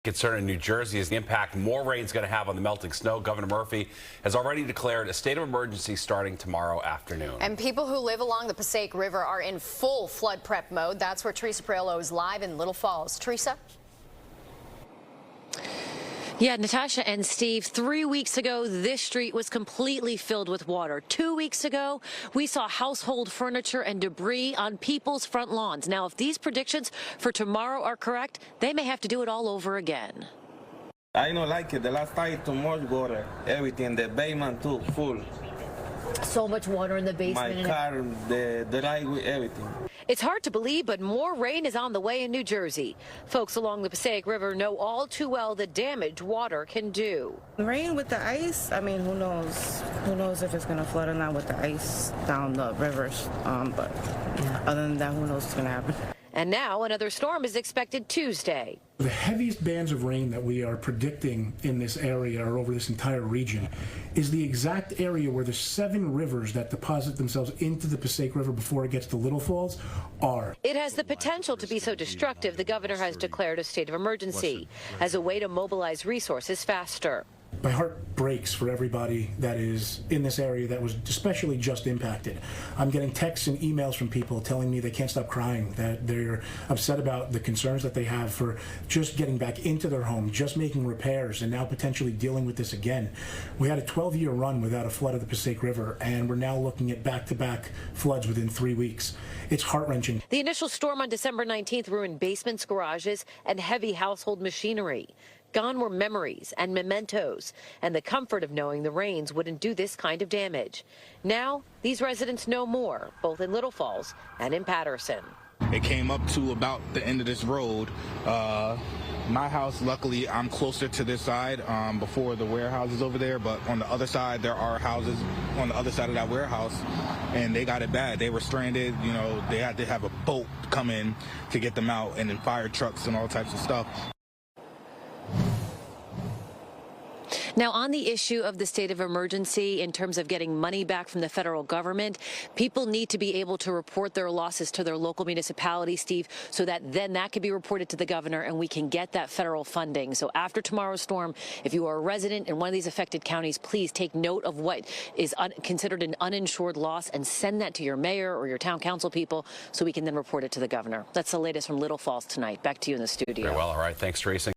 Concern in New Jersey is the impact more rain is going to have on the melting snow. Governor Murphy has already declared a state of emergency starting tomorrow afternoon. And people who live along the Passaic River are in full flood prep mode. That's where Teresa Priolo is live in Little Falls. Teresa? Yeah, Natasha and Steve, 3 weeks ago, this street was completely filled with water. 2 weeks ago, we saw household furniture and debris on people's front lawns. Now, if these predictions for tomorrow are correct, they may have to do it all over again. I don't like it. The last time too much water. Everything, the basement too, full. So much water in the basement. My car, the driveway, everything. It's hard to believe, but more rain is on the way in New Jersey. Folks along the Passaic River know all too well the damage water can do. Rain with the ice, I mean, who knows? Who knows if it's going to flood or not with the ice down the rivers. But other than that, who knows what's going to happen? And now another storm is expected Tuesday. The heaviest bands of rain that we are predicting in this area or over this entire region is the exact area where the 7 rivers that deposit themselves into the Passaic River before it gets to Little Falls are. It has the potential to be so destructive the governor has declared a state of emergency as a way to mobilize resources faster. My heart breaks for everybody that is in this area that was especially just impacted. I'm getting texts and emails from people telling me they can't stop crying, that they're upset about the concerns that they have for just getting back into their home, just making repairs, and now potentially dealing with this again. We had a 12-year run without a flood of the Passaic River, and we're now looking at back-to-back floods within 3 weeks. It's heart-wrenching. The initial storm on December 19th ruined basements, garages, and heavy household machinery. Gone were memories and mementos and the comfort of knowing the rains wouldn't do this kind of damage. Now, these residents know more, both in Little Falls and in Patterson. It came up to about the end of this road. My house, luckily, I'm closer to this side before the warehouses over there, but on the other side, there are houses on the other side of that warehouse, and they got it bad. They were stranded. You know, they had to have a boat come in to get them out, and then fire trucks and all types of stuff. Now, on the issue of the state of emergency in terms of getting money back from the federal government, people need to be able to report their losses to their local municipality, Steve, so that then that can be reported to the governor and we can get that federal funding. So after tomorrow's storm, if you are a resident in one of these affected counties, please take note of what is considered an uninsured loss and send that to your mayor or your town council people so we can then report it to the governor. That's the latest from Little Falls tonight. Back to you in the studio. Very well. All right. Thanks, Teresa.